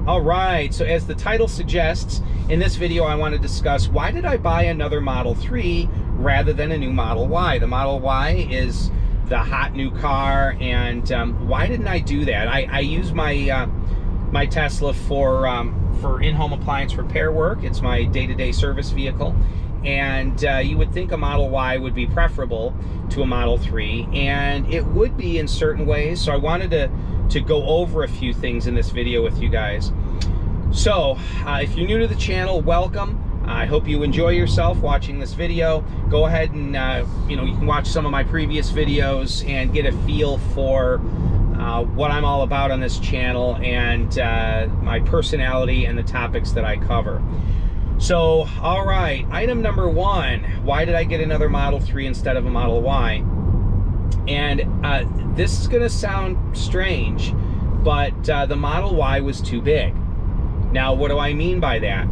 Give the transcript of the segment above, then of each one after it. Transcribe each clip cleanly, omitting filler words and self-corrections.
All right, so as the title suggests, in this video I want to discuss why did I buy another Model 3 rather than a new Model Y. The Model Y is the hot new car, and why didn't I do that? I use my my Tesla for in-home appliance repair work. It's my day-to-day service vehicle, and you would think a Model Y would be preferable to a Model 3, and it would be in certain ways. So I wanted to go over a few things in this video with you guys. So if you're new to the channel, welcome. I hope you enjoy yourself watching this video. Go ahead and you can watch some of my previous videos and get a feel for what I'm all about on this channel, and my personality and the topics that I cover. So, all right, item number one, why did I get another Model 3 instead of a Model Y? And this is gonna sound strange, but the Model Y was too big. Now, what do I mean by that?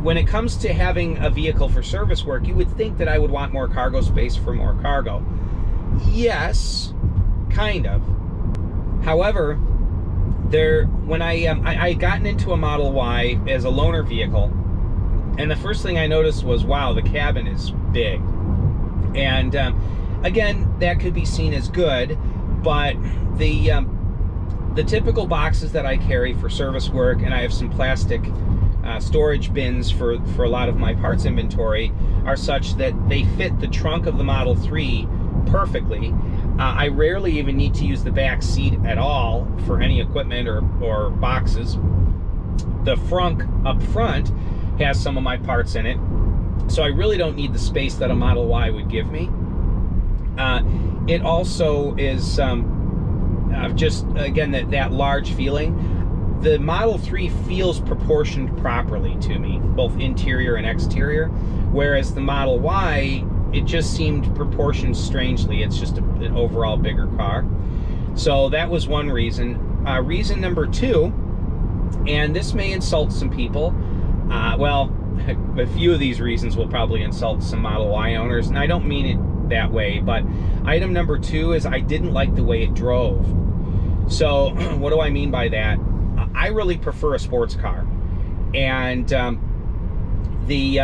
When it comes to having a vehicle for service work, you would think that I would want more cargo space for more cargo. Yes, kind of. However, when I had gotten into a Model Y as a loaner vehicle, and the first thing I noticed was, wow, the cabin is big. And again, that could be seen as good, but the typical boxes that I carry for service work, and I have some plastic storage bins for a lot of my parts inventory, are such that they fit the trunk of the Model 3 perfectly. I rarely even need to use the back seat at all for any equipment or boxes. The frunk up front has some of my parts in it, so I really don't need the space that a Model Y would give me. It also is just, again, that large feeling. The Model 3 feels proportioned properly to me, both interior and exterior, whereas the Model Y, it just seemed proportioned strangely. It's just an overall bigger car. So that was one reason. Reason number two, and this may insult some people, well, a few of these reasons will probably insult some Model Y owners, and I don't mean it that way, but item number two is I didn't like the way it drove. So what do I mean by that? I really prefer a sports car, and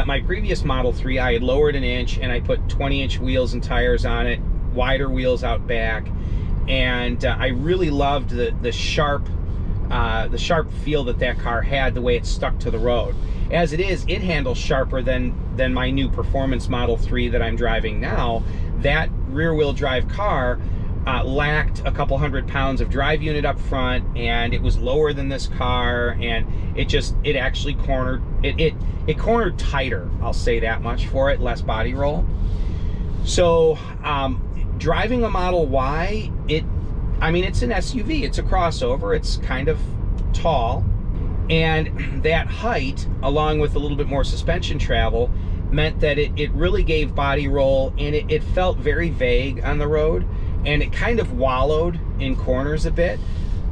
my previous Model 3, I had lowered an inch and I put 20-inch wheels and tires on it, wider wheels out back, and I really loved the sharp feel that car had, the way it stuck to the road. As it is, it handles sharper than my new performance Model 3 that I'm driving now. That rear-wheel drive car lacked a couple 100 pounds of drive unit up front, and it was lower than this car, and it actually cornered it cornered tighter, I'll say that much for it, less body roll. So driving a Model Y, I mean, it's an SUV, it's a crossover, it's kind of tall, and that height, along with a little bit more suspension travel, meant that it really gave body roll, and it felt very vague on the road, and it kind of wallowed in corners a bit.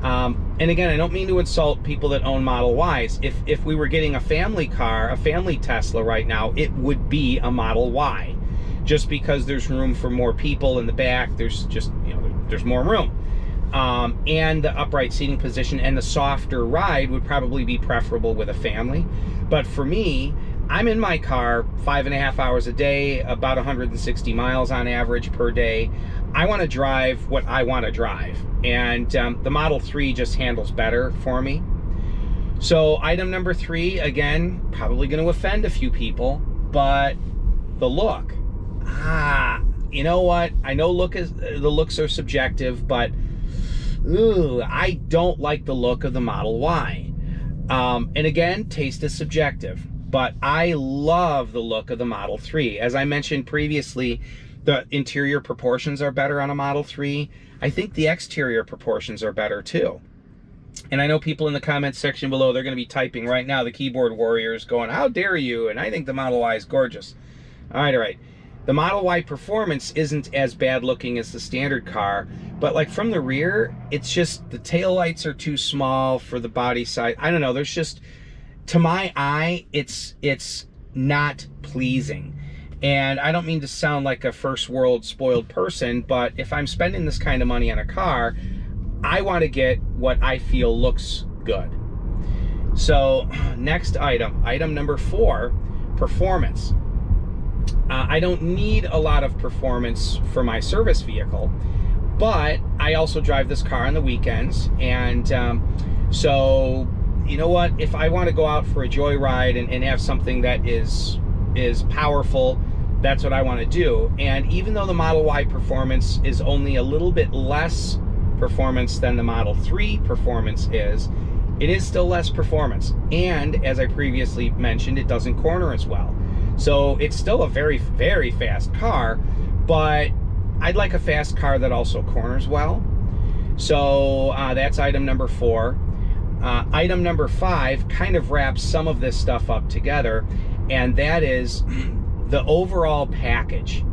And again, I don't mean to insult people that own Model Ys. If we were getting a family car, a family Tesla right now, it would be a Model Y, just because there's room for more people in the back. There's just, there's more room. And the upright seating position and the softer ride would probably be preferable with a family. But for me, I'm in my car 5.5 hours a day, about 160 miles on average per day. I want to drive what I want to drive, and the Model 3 just handles better for me. So item number three, again, probably going to offend a few people, but the look. You know what? I know the looks are subjective, but I don't like the look of the Model Y. And again, taste is subjective, but I love the look of the Model 3. As I mentioned previously, the interior proportions are better on a Model 3. I think the exterior proportions are better too. And I know people in the comments section below, they're going to be typing right now, the keyboard warriors, going, how dare you? And I think the Model Y is gorgeous. All right. The Model Y performance isn't as bad looking as the standard car, but like from the rear, it's just the taillights are too small for the body size. I don't know, there's just, to my eye, it's not pleasing. And I don't mean to sound like a first world spoiled person, but if I'm spending this kind of money on a car, I want to get what I feel looks good. So next item number 4, performance. I don't need a lot of performance for my service vehicle, but I also drive this car on the weekends, and so you know what, if I want to go out for a joyride and have something that is powerful, that's what I want to do. And even though the Model Y performance is only a little bit less performance than the Model 3 performance is, it is still less performance. And as I previously mentioned, it doesn't corner as well. So it's still a very, very fast car, but I'd like a fast car that also corners well. So that's item number 4. Item number 5 kind of wraps some of this stuff up together, and that is the overall package.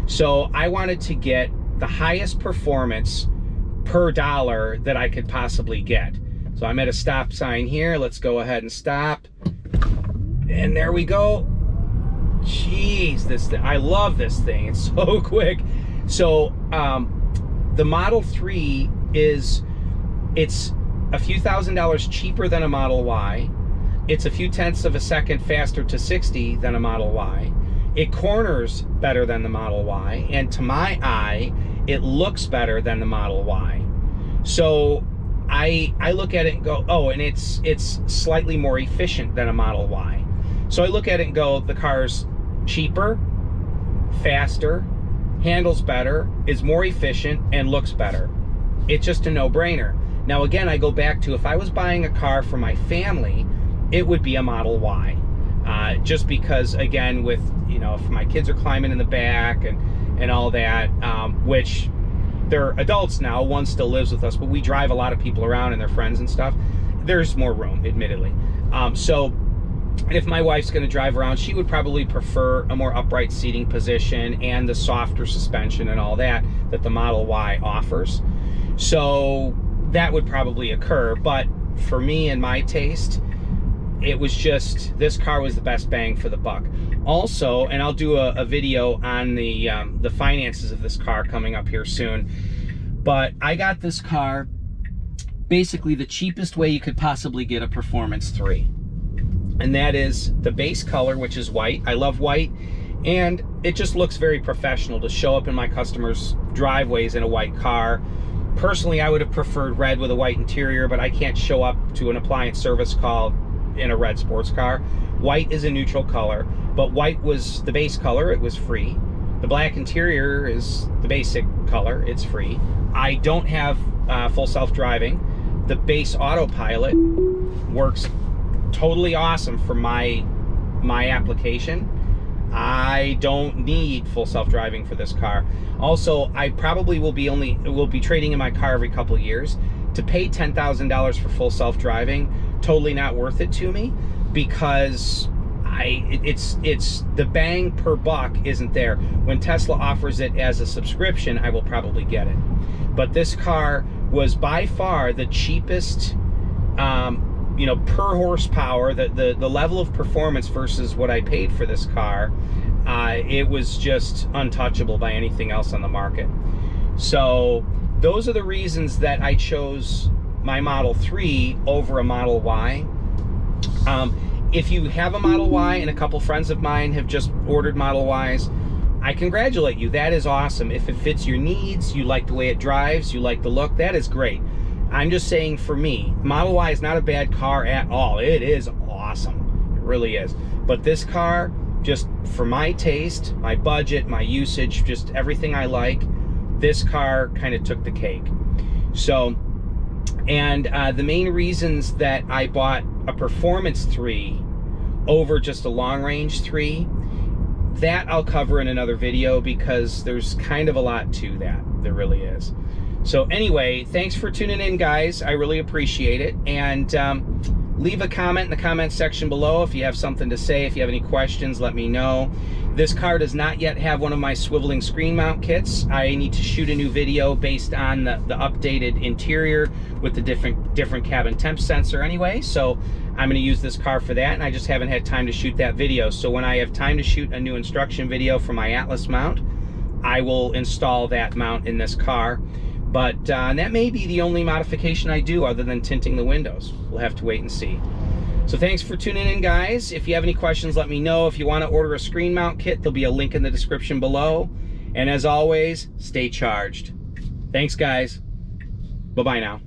So I wanted to get the highest performance per dollar that I could possibly get. So I'm at a stop sign here. Let's go ahead and stop. And there we go. Jeez, this thing, I love this thing. It's so quick. So the Model 3 it's a few $1,000s cheaper than a Model Y. It's a few tenths of a second faster to 60 than a Model Y. It corners better than the Model Y, and to my eye, it looks better than the Model Y. So I look at it and go, oh, and it's slightly more efficient than a Model Y. So I look at it and go, the car's cheaper, faster, handles better, is more efficient, and looks better. It's just a no-brainer. Now again, I go back to, if I was buying a car for my family, it would be a Model Y. Just because, again, with, you know, if my kids are climbing in the back and all that, which they're adults now, one still lives with us, but we drive a lot of people around and their friends and stuff, there's more room, admittedly. So if my wife's going to drive around, she would probably prefer a more upright seating position and the softer suspension and all that the Model Y offers. So that would probably occur, but for me and my taste, it was just, this car was the best bang for the buck. Also, and I'll do a video on the finances of this car coming up here soon, but I got this car basically the cheapest way you could possibly get a Performance 3. And that is the base color, which is white. I love white, and it just looks very professional to show up in my customers' driveways in a white car. Personally, I would have preferred red with a white interior, but I can't show up to an appliance service call in a red sports car. White is a neutral color, but white was the base color, it was free. The black interior is the basic color, it's free. I don't have full self-driving. The base autopilot works totally awesome for my application. I don't need full self-driving for this car. Also, I probably will be trading in my car every couple of years. To pay $10,000 for full self-driving, totally not worth it to me, because it's the bang per buck isn't there. When Tesla offers it as a subscription, I will probably get it. But this car was by far the cheapest, you know, per horsepower, the level of performance versus what I paid for this car, it was just untouchable by anything else on the market. So those are the reasons that I chose my Model 3 over a Model Y. If you have a Model Y, and a couple friends of mine have just ordered Model Ys, I congratulate you. That is awesome. If it fits your needs, you like the way it drives, you like the look, that is great. I'm just saying, for me, Model Y is not a bad car at all. It is awesome. It really is. But this car, just for my taste, my budget, my usage, just everything I like, this car kind of took the cake. So, and the main reasons that I bought a Performance 3 over just a long range 3, that I'll cover in another video, because there's kind of a lot to that. There really is. So anyway, thanks for tuning in, guys. I really appreciate it. And leave a comment in the comment section below if you have something to say. If you have any questions, let me know. This car does not yet have one of my swiveling screen mount kits. I need to shoot a new video based on the updated interior with the different cabin temp sensor anyway. So I'm going to use this car for that, and I just haven't had time to shoot that video. So when I have time to shoot a new instruction video for my Atlas mount, I will install that mount in this car. But that may be the only modification I do other than tinting the windows. We'll have to wait and see. So thanks for tuning in, guys. If you have any questions, let me know. If you want to order a screen mount kit, there'll be a link in the description below. And as always, stay charged. Thanks, guys. Bye-bye now.